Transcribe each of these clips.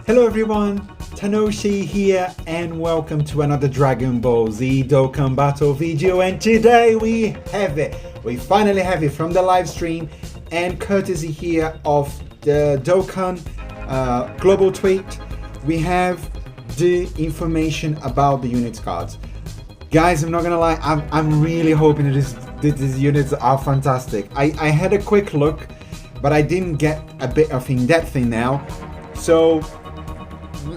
Hello everyone, Tanoshi here and welcome to another Dragon Ball Z Dokkan Battle video, and today we have it. We finally have it from the live stream and courtesy here of the Dokkan global tweet. We have the information about the units cards. Guys, I'm not gonna lie, I'm really hoping that these units are fantastic. I had a quick look, but I didn't get a bit of in-depth in now. So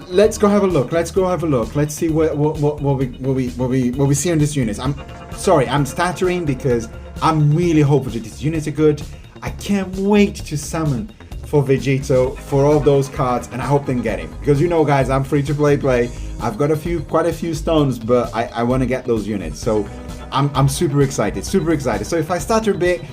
let's go have a look. Let's see what we see on these units. I'm sorry, I'm stuttering because I'm really hoping that these units are good. I can't wait to summon for Vegito for all those cards, and I hope they get him. Because you know, guys, I'm free to play. I've got quite a few stones, but I want to get those units. So I'm super excited. So if I stutter a bit,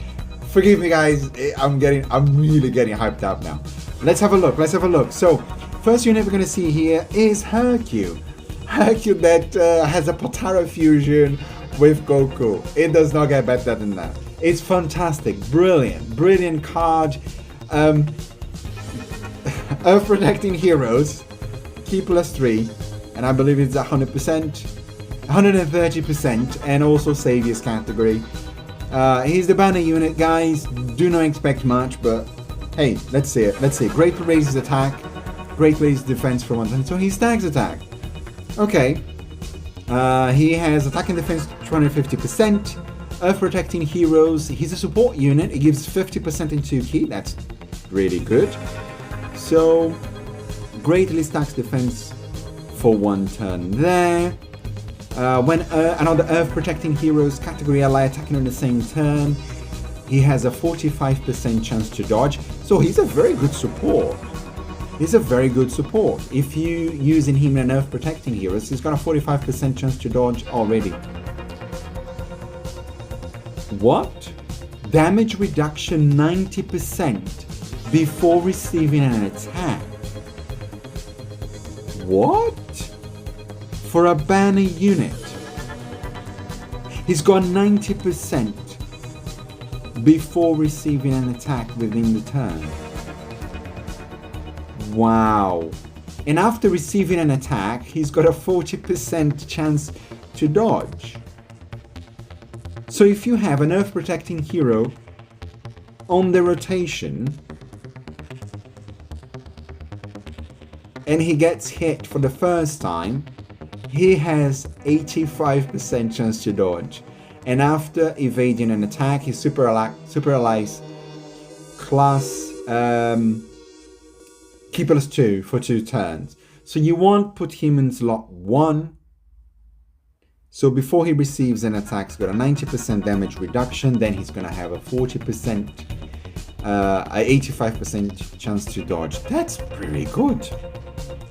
forgive me, guys. I'm really getting hyped up now. Let's have a look. So first unit we're going to see here is Hercule that has a Potara fusion with Goku. It does not get better than that. It's fantastic, brilliant card. Earth protecting heroes, key +3, and I believe it's 100%, 130%, and also saviors category. He's the banner unit, guys. Do not expect much, but hey, let's see it. Greatly raises attack, greatly raises defense for 1 turn, so he stacks attack. Okay. He has attack and defense 250%. Earth protecting heroes. He's a support unit. It gives 50% into key. That's really good. So greatly stacks defense for 1 turn there. When another Earth protecting heroes category ally attacking on the same turn, he has a 45% chance to dodge. So he's a very good support. If you using him in Earth protecting heroes, he's got a 45% chance to dodge already. What? Damage reduction 90% before receiving an attack. What? For a banner unit, he's got 90% before receiving an attack within the turn. Wow. And after receiving an attack, he's got a 40% chance to dodge. So if you have an Earth protecting hero on the rotation and he gets hit for the first time, he has 85% chance to dodge. And after evading an attack, his super allies class key +2 for 2 turns. So you won't put him in slot 1. So before he receives an attack, he's got a 90% damage reduction. Then he's going to have a 40%, 85% chance to dodge. That's pretty good.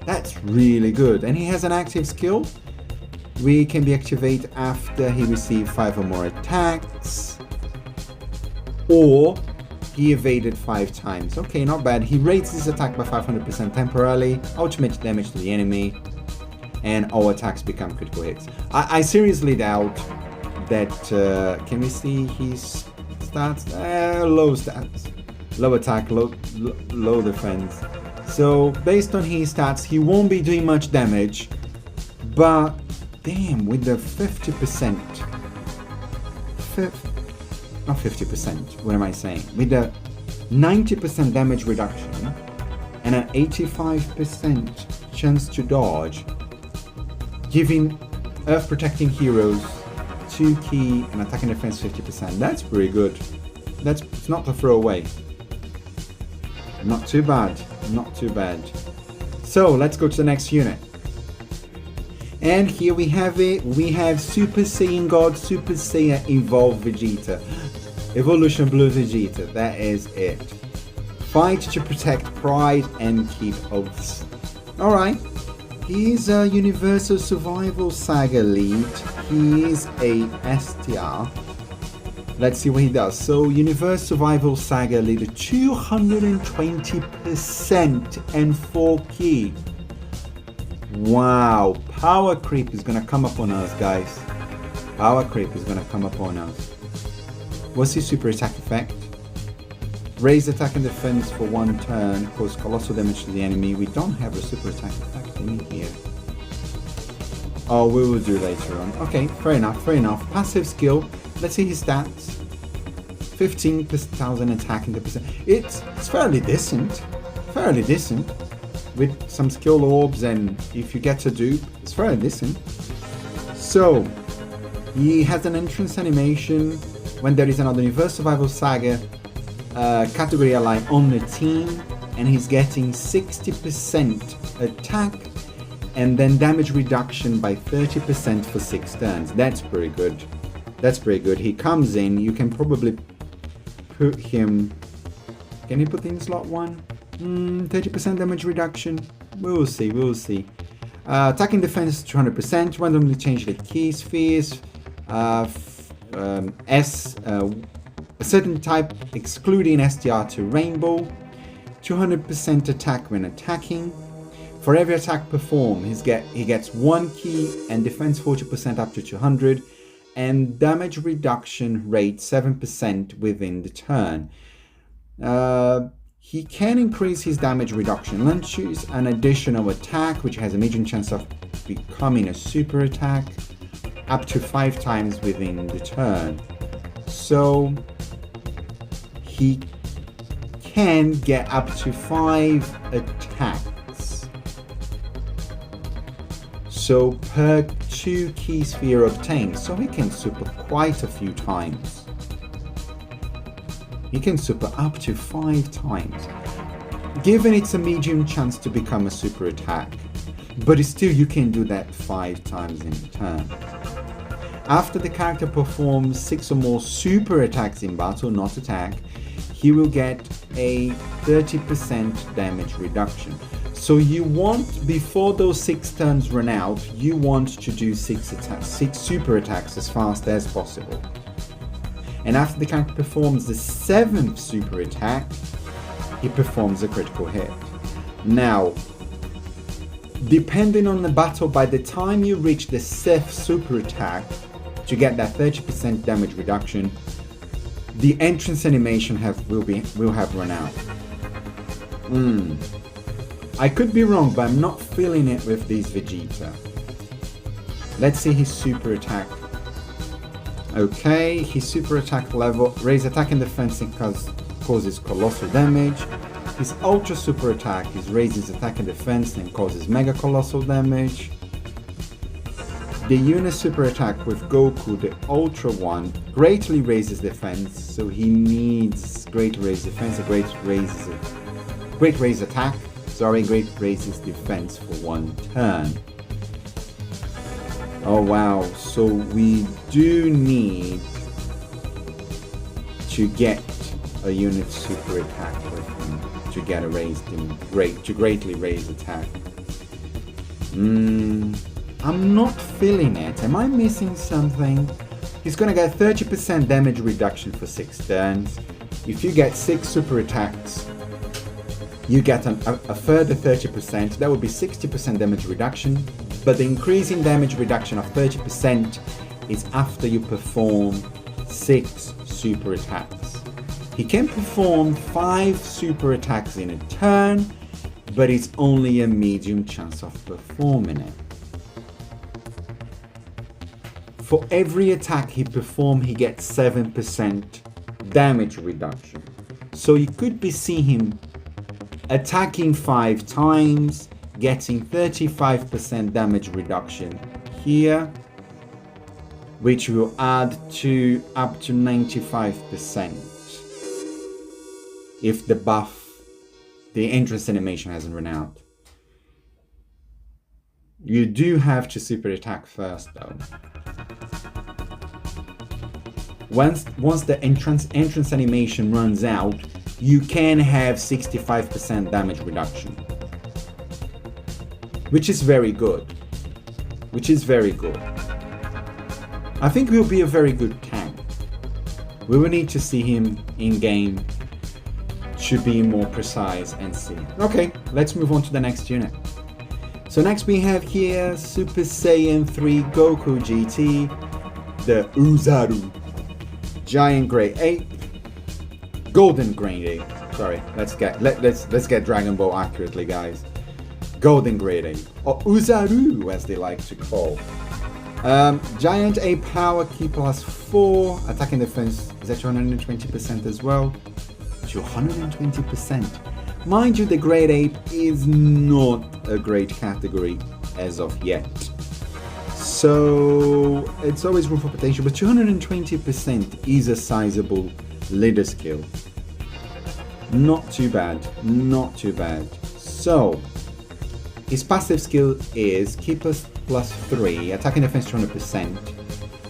That's really good. And he has an active skill. We can be activated after he receives 5 or more attacks, or he evaded 5 times. Okay, not bad. He raises his attack by 500% temporarily, ultimate damage to the enemy, and all attacks become critical hits. I seriously doubt that. Can we see his stats? Low stats, low attack, low defense. So based on his stats, he won't be doing much damage, but damn, with the 50%, not 50%, what am I saying? With the 90% damage reduction and an 85% chance to dodge, giving Earth protecting heroes 2 key and attack and defense 50%. That's pretty good. It's not to throw away. Not too bad. So let's go to the next unit. And here we have it. We have Super Saiyan God, Super Saiyan Evolved Vegeta. Evolution Blue Vegeta. That is it. Fight to protect pride and keep oaths. Alright. He's a Universal Survival Saga lead. He is a STR. Let's see what he does. So Universal Survival Saga leader, 220% and 4 key. Wow, power creep is gonna come up on us, guys. Power creep is gonna come up on us. What's his super attack effect? Raise attack and defense for 1 turn, cause colossal damage to the enemy. We don't have a super attack in here. Oh, we will do later on. Okay, fair enough, fair enough. Passive skill. Let's see his stats. 15,000 attacking the percent. It's fairly decent. Fairly decent. With some skill orbs, and if you get to dupe, it's fairly decent. So, he has an entrance animation when there is another Universe Survival Saga category ally on the team, and he's getting 60% attack and then damage reduction by 30% for 6 turns. That's pretty good. That's pretty good. He comes in, you can probably put him... Can you put in slot 1? 30% damage reduction. We will see, we will see. Attacking defense 200%, randomly change the key spheres. A certain type excluding STR to rainbow. 200% attack when attacking. For every attack performed, he gets 1 key and defense 40% up to 200, and damage reduction rate 7% within the turn. He can increase his damage reduction and choose an additional attack, which has a medium chance of becoming a super attack, up to 5 times within the turn. So he can get up to 5 attacks. So per 2 key sphere obtained, so he can super quite a few times. He can super up to 5 times, given it's a medium chance to become a super attack, but still you can do that 5 times in a turn. After the character performs 6 or more super attacks in battle, not attack, he will get a 30% damage reduction. So you want, before those 6 turns run out, you want to do 6 super attacks as fast as possible. And after the character performs the 7th super attack, he performs a critical hit. Now, depending on the battle, by the time you reach the 6th super attack, to get that 30% damage reduction, the entrance animation will have run out. I could be wrong, but I'm not feeling it with these Vegito. Let's see his super attack. Okay, his super attack level, raise attack and defense causes colossal damage. His ultra super attack is raises attack and defense and causes mega colossal damage. The unit super attack with Goku, the ultra one, greatly raises defense, so he needs great raise defense, great raise attack, great raises defense for 1 turn. Oh wow, so we do need to get a unit super attack with him to get a greatly raise attack. I'm not feeling it. Am I missing something? He's gonna get 30% damage reduction for 6 turns. If you get 6 super attacks, you get a further 30%. That would be 60% damage reduction. But the increasing damage reduction of 30% is after you perform 6 super attacks. He can perform 5 super attacks in a turn, but it's only a medium chance of performing it. For every attack he performs, he gets 7% damage reduction. So you could be seeing him attacking 5 times, getting 35% damage reduction here, which will add to up to 95% if the entrance animation hasn't run out. You do have to super attack first though. Once the entrance animation runs out, you can have 65% damage reduction, which is very good. I think he'll be a very good tank. We will need to see him in game to be more precise and see. Okay, let's move on to the next unit. So next we have here Super Saiyan 3 Goku GT, the Uzaru Giant Grey Ape. Golden grade ape. Sorry, let's get Dragon Ball accurately, guys. Golden grade ape, or Uzaru as they like to call. Giant ape power, key +4, attack and defense is at 220% as well. 220%. Mind you, the grade ape is not a great category as of yet. So it's always room for potential, but 220% is a sizable leader skill. Not too bad, not too bad. So his passive skill is key +3, attack and defense 200%,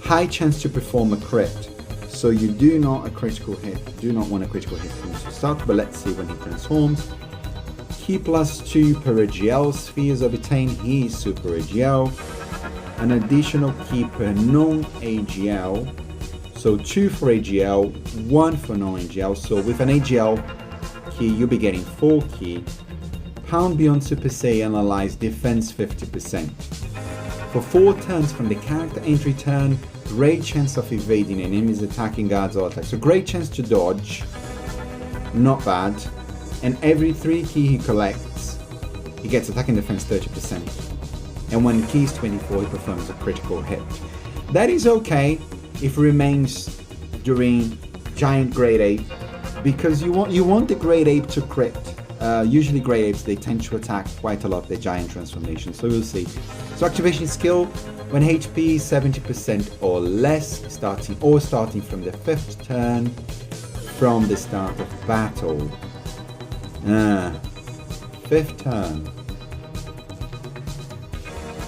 high chance to perform a crit. So you do not want a critical hit from the start, but let's see when he transforms. Key +2 per AGL, spheres obtained, he is super AGL. An additional key per non-AGL, so 2 for AGL, 1 for non-AGL. So with an AGL key, you'll be getting 4 key. Pound beyond Super Saiyan allies defense 50%. For 4 turns from the character entry turn, great chance of evading enemies attacking guards or attacks. So great chance to dodge, not bad. And every 3 key he collects, he gets attack and defense 30%. And when key is 24, he performs a critical hit. That is okay if it remains during giant grade ape, because you want the grade ape to crit. Usually grade apes, they tend to attack quite a lot the giant transformation, so we'll see. So activation skill, when HP is 70% or less, starting from the 5th turn from the start of battle. 5th turn.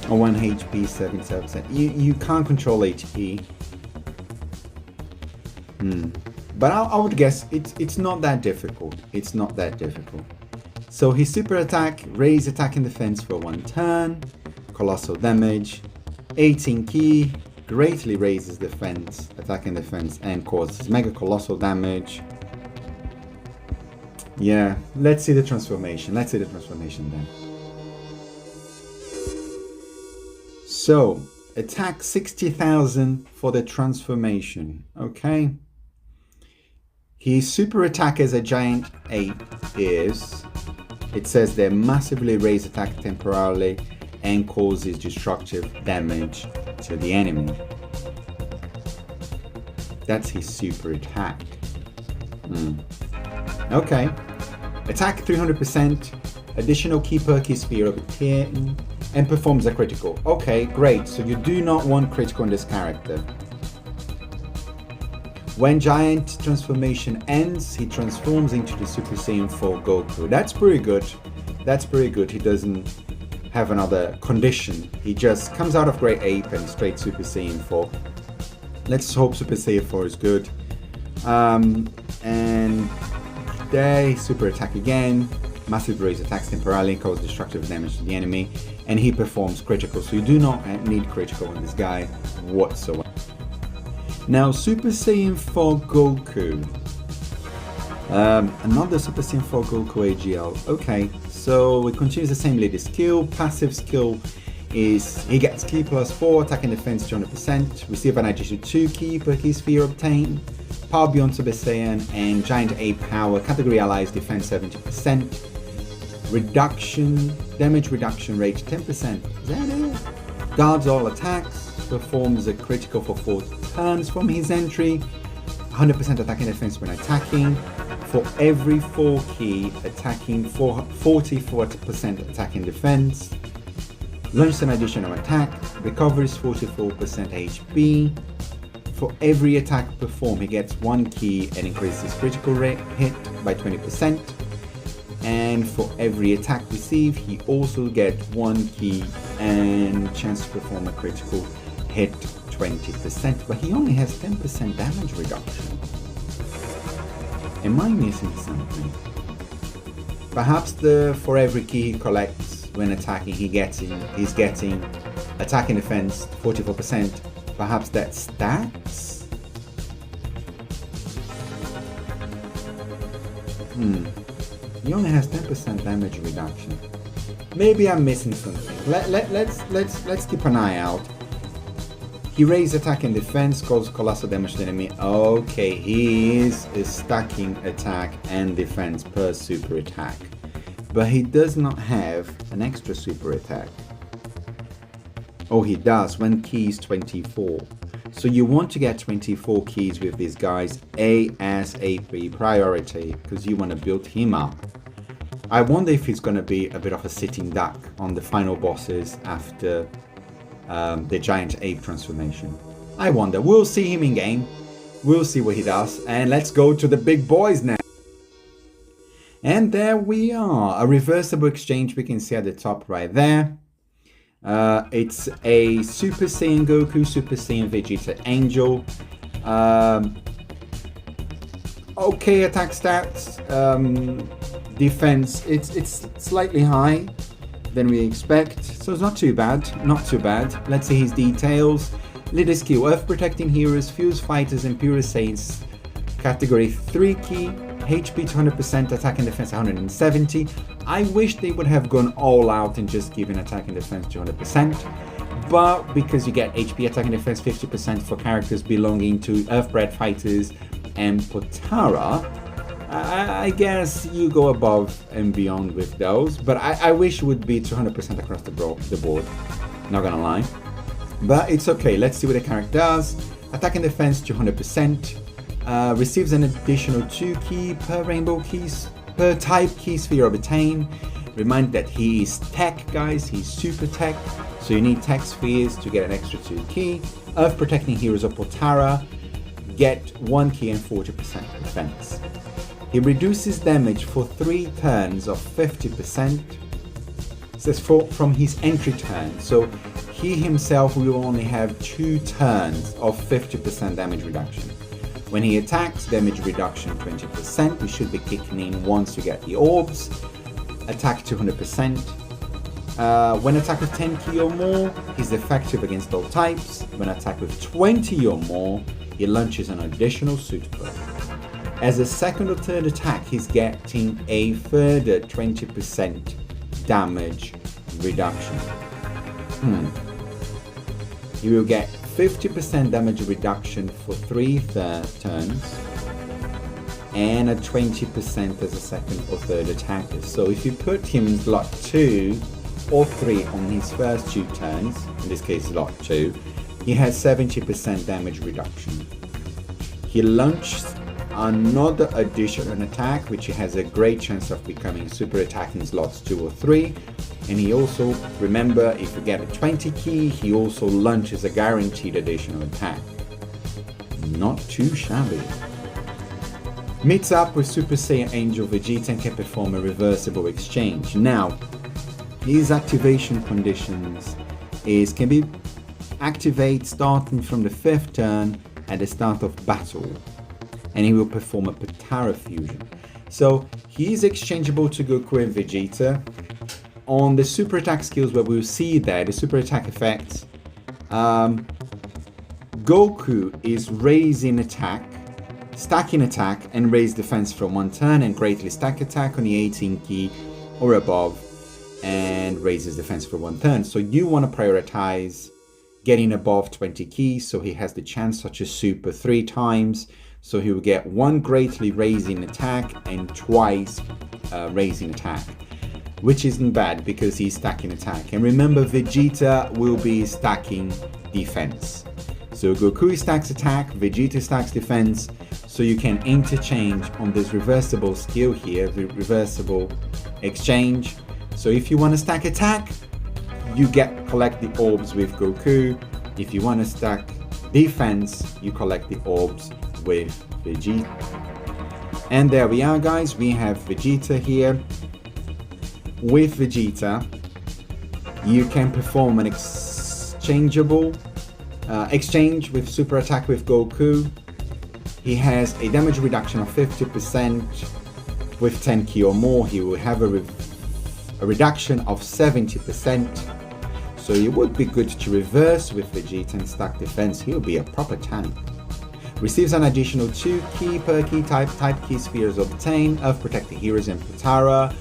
Or when HP is 77%. You can't control HP. But I would guess it's not that difficult. It's not that difficult. So his super attack, raise attack and defense for 1 turn, colossal damage, 18 key, greatly raises defense, attack and defense, and causes mega colossal damage. Yeah, let's see the transformation. Let's see the transformation then. So, attack 60,000 for the transformation, okay? His super attack as a giant ape is, it says they massively raise attack temporarily and causes destructive damage to the enemy. That's his super attack. Okay. Attack 300%, additional key perk is sphere of obtain, and performs a critical. Okay, great. So you do not want critical on this character. When giant transformation ends, he transforms into the Super Saiyan 4 Goku. That's pretty good. That's pretty good. He doesn't have another condition. He just comes out of Great Ape and straight Super Saiyan 4. Let's hope Super Saiyan 4 is good. And there, super attack again. Massive raise attacks temporarily, cause destructive damage to the enemy, and he performs critical. So you do not need critical on this guy whatsoever. Now, Super Saiyan 4 Goku. Another Super Saiyan 4 Goku AGL. Okay, so it continues the same leader skill. Passive skill is he gets key +4, attack and defense 200%, receive an additional 2 key per key sphere obtained, power beyond Super Saiyan, and giant ape power, category allies defense 70%, reduction, damage reduction rate 10%. Is that it? Guards all attacks, performs a critical for 4 turns from his entry, 100% attack and defense when attacking, for every 4 key attacking, 44% attack and defense, launches an additional attack, recovers 44% HP, for every attack performed he gets 1 key and increases critical rate hit by 20%, and for every attack received he also gets 1 key and chance to perform a critical hit 20%, but he only has 10% damage reduction. Am I missing something? Perhaps for every key he collects when attacking he's getting attack and defense 44%. Perhaps that's stats? He only has 10% damage reduction. Maybe I'm missing something. Let's keep an eye out. He raises attack and defense, causes colossal damage to the enemy. Okay, he is stacking attack and defense per super attack. But he does not have an extra super attack. Oh, he does, when key is 24. So you want to get 24 keys with these guys ASAP, priority, because you want to build him up. I wonder if he's going to be a bit of a sitting duck on the final bosses after the giant ape transformation. I wonder. We'll see him in game. We'll see what he does. And let's go to the big boys now. And there we are. A reversible exchange we can see at the top right there. It's a Super Saiyan Goku, Super Saiyan Vegeta Angel. Okay attack stats. Defense, it's slightly high than we expect, so it's not too bad, not too bad. Let's see his details. Leader skill, Earth Protecting Heroes, Fuse Fighters and Pure Saints, category 3 key, HP 200%, attack and defense 170. I wish they would have gone all out and just given attack and defense 200%, but because you get HP, attack and defense 50% for characters belonging to Earthbred Fighters and Potara, I guess you go above and beyond with those, but I wish it would be 200% across the board, not gonna lie. But it's okay, let's see what the character does. Attack and defense 200%, receives an additional 2 key per rainbow keys, per type key sphere obtained. Remind that he is tech, guys, he's super tech, so you need tech spheres to get an extra 2 key. Earth Protecting Heroes of Potara, get 1 key and 40% defense. He reduces damage for 3 turns of 50%. It says from his entry turn, so he himself will only have 2 turns of 50% damage reduction. When he attacks, damage reduction 20%. We should be kicking in once you get the orbs. Attack 200%. When attack with 10 key or more, he's effective against all types. When attack with 20 or more, he launches an additional suit code. As a second or third attack, he's getting a further 20% damage reduction. He will get 50% damage reduction for 3 turns and a 20% as a second or third attacker. So if you put him in slot 2 or 3 on his first 2 turns, in this case slot 2, he has 70% damage reduction. He launches another additional attack, which has a great chance of becoming super attack in slots 2 or 3. And he also, remember, if you get a 20 key, he also launches a guaranteed additional attack. Not too shabby. Meets up with Super Saiyan Angel Vegeta and can perform a reversible exchange. Now, his activation conditions can be activated starting from the 5th turn at the start of battle, and he will perform a Potara fusion. So he is exchangeable to Goku and Vegeta. On the super attack skills, where we'll see there, the super attack effects, Goku is raising attack, stacking attack, and raise defense from 1 turn, and greatly stack attack on the 18 key or above, and raises defense for 1 turn. So you want to prioritize getting above 20 keys, so he has the chance such a super 3 times. So he will get 1 greatly raising attack and twice raising attack, which isn't bad because he's stacking attack. And remember, Vegeta will be stacking defense. So Goku stacks attack, Vegeta stacks defense, so you can interchange on this reversible skill here, the reversible exchange. So if you want to stack attack, you collect the orbs with Goku. If you want to stack defense, you collect the orbs with Vegeta. And there we are, guys. We have Vegeta here. With Vegeta, you can perform an exchangeable exchange with super attack with Goku. He has a damage reduction of 50% with 10 key or more. He will have a reduction of 70%. So it would be good to reverse with Vegeta and stack defense. He'll be a proper tank. Receives an additional 2 key per key type key spheres obtained, Earth Protecting Heroes and Potara,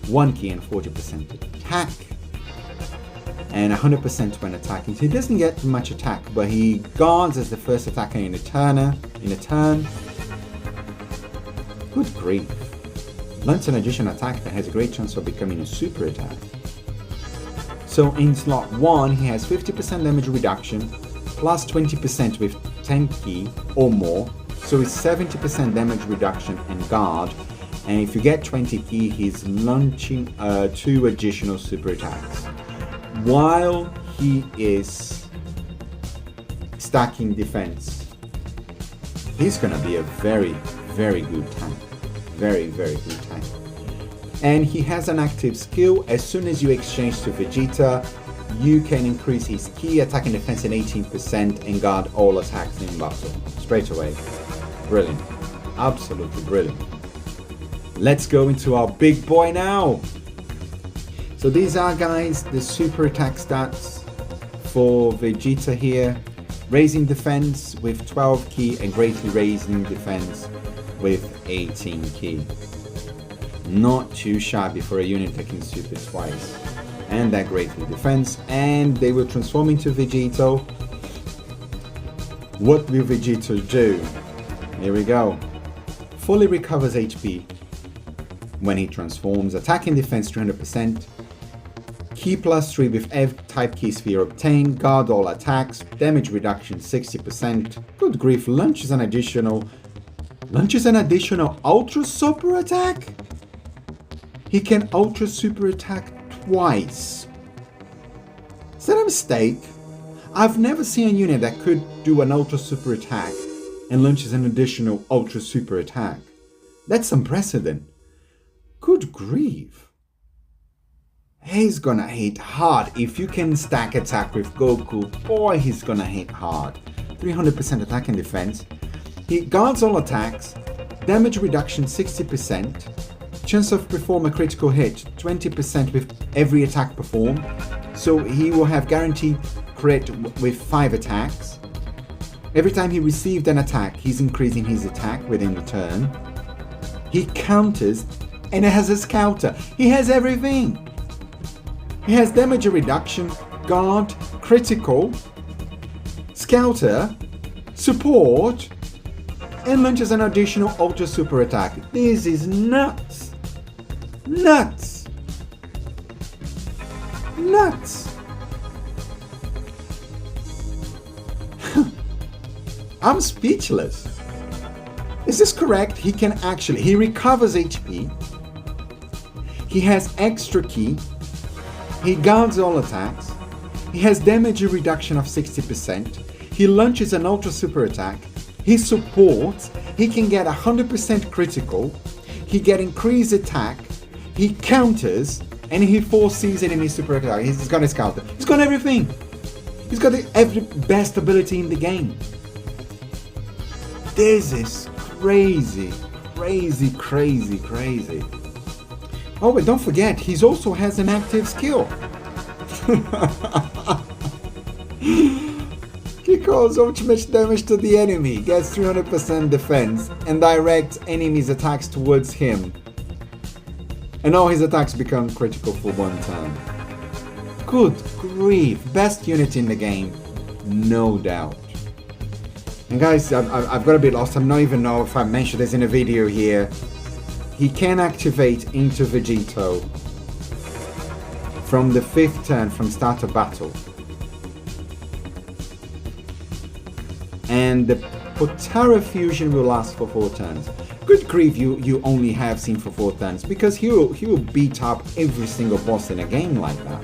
1 key and 40% attack. and 100% when attacking. So he doesn't get much attack, but he guards as the first attacker in a turn. Good grief. Learns an additional attack that has a great chance of becoming a super attack. So in slot 1, he has 50% damage reduction, plus 20% with 10 ki or more. So it's 70% damage reduction and guard. And if you get 20 ki, he's launching 2 additional super attacks. While he is stacking defense, he's gonna be a very, very good tank. Very, very good tank. And he has an active skill. As soon as you exchange to Vegeta, you can increase his ki, attack and defense in 18% and guard all attacks in battle. Straight away. Brilliant. Absolutely brilliant. Let's go into our big boy now. So these are, guys, the super attack stats for Vegeta here. Raising defense with 12 ki and greatly raising defense with 18 ki. Not too shabby for a unit that can super twice. And that greatly defense. And they will transform into Vegito. What will Vegito do? Here we go. Fully recovers HP when he transforms. Attack and defense 300%. Ki plus 3 with every type ki sphere obtained. Guard all attacks. Damage reduction 60%. Good grief. Launches an additional ultra super attack? He can ultra super attack twice. Is that a mistake? I've never seen a unit that could do an ultra super attack and launches an additional ultra super attack. That's unprecedented. Good grief. He's gonna hit hard. If you can stack attack with Goku, boy, he's gonna hit hard. 300% attack and defense. He guards all attacks. Damage reduction 60%. Chance of perform a critical hit 20% with every attack performed. So he will have guaranteed crit with 5 attacks. Every time he received an attack, he's increasing his attack within the turn. He counters and it has his counter. He has everything. He has damage reduction, guard, critical, scouter, support, and launches an additional ultra super attack. This is nuts. Nuts. Nuts. I'm speechless. Is this correct? He recovers HP. He has extra ki. He guards all attacks. He has damage reduction of 60%. He launches an ultra super attack. He supports. He can get 100% critical. He get increased attack. He counters. And he foresees it in his super attack. He's got his counter. He's got everything. He's got every best ability in the game. This is crazy. Crazy, crazy, crazy. Oh, but don't forget, he also has an active skill. He causes ultimate damage to the enemy, gets 300% defense, and directs enemies' attacks towards him. And all his attacks become critical for 1 turn. Good grief, best unit in the game, no doubt. And guys, I've got a bit lost. I don't even know if I mentioned this in a video here. He can activate into Vegito from the 5th turn from start of battle. And the Potara fusion will last for 4 turns. Good grief, you only have seen for 4 turns, because he will beat up every single boss in a game like that.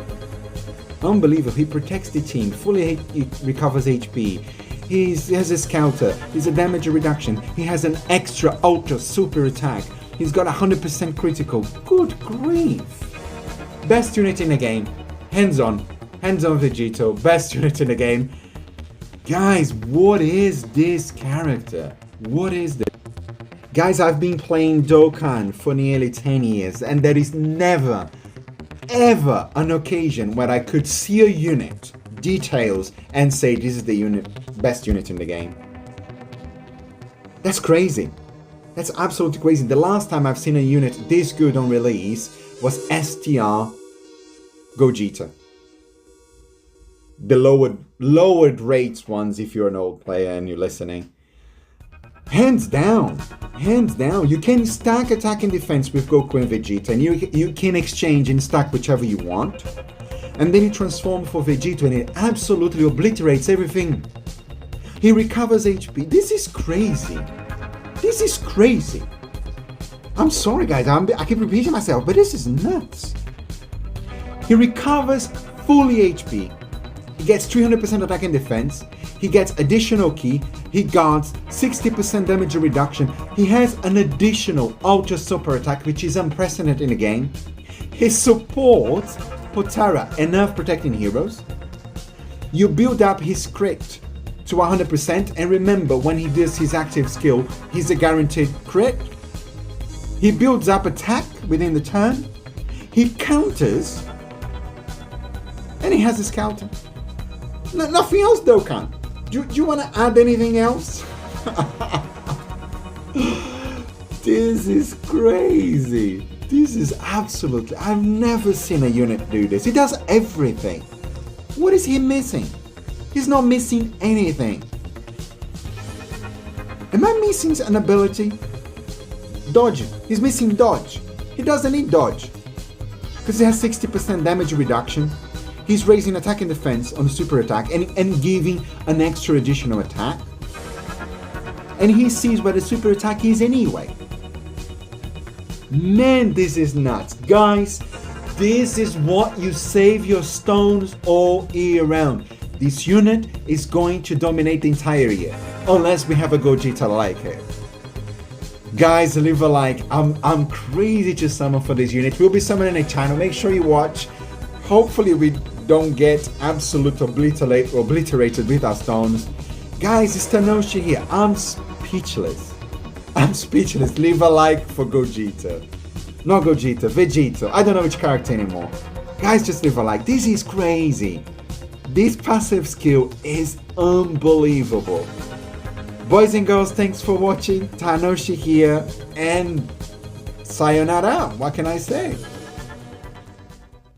Unbelievable. He protects the team, fully recovers HP. He has his counter, he's a damage reduction, he has an extra ultra super attack, he's got 100% critical. Good grief. Best unit in the game. Hands on Vegito, best unit in the game. Guys, what is this character? What is this? Guys, I've been playing Dokkan for nearly 10 years, and there is never, ever an occasion where I could see a unit, details, and say this is the best unit in the game. That's crazy. That's absolutely crazy. The last time I've seen a unit this good on release was STR Gogeta. the lowered rates ones if you're an old player and you're listening. Hands down, you can stack attack and defense with Goku and Vegeta, and you can exchange and stack whichever you want. And then you transform for Vegito and it absolutely obliterates everything. He recovers HP. This is crazy. This is crazy. I'm sorry guys, I keep repeating myself, but this is nuts. He recovers fully HP. He gets 300% attack and defense. He gets additional ki. He guards 60% damage reduction. He has an additional ultra super attack, which is unprecedented in the game. He supports Potara and Earth protecting heroes. You build up his crit to 100%, and remember, when he does his active skill, he's a guaranteed crit. He builds up attack within the turn. He counters, and he has his counter. Nothing else, Dokkan. Do you want to add anything else? This is crazy. This is absolutely... I've never seen a unit do this. He does everything. What is he missing? He's not missing anything. Am I missing an ability? Dodge. He's missing dodge. He doesn't need dodge, because he has 60% damage reduction. He's raising attack and defense on the super attack and giving an extra additional attack. And he sees where the super attack is anyway. Man, this is nuts. Guys, this is what you save your stones all year round. This unit is going to dominate the entire year, unless we have a Gogeta like it. Guys, leave a like. I'm crazy to summon for this unit. We'll be summoning a channel. Make sure you watch. Hopefully we don't get absolute obliterated with our stones. Guys, it's Tanoshi here. I'm speechless. Leave a like for Gogeta. Not Gogeta, Vegito. I don't know which character anymore. Guys, just leave a like. This is crazy. This passive skill is unbelievable. Boys and girls, thanks for watching. Tanoshi here, and sayonara. What can I say?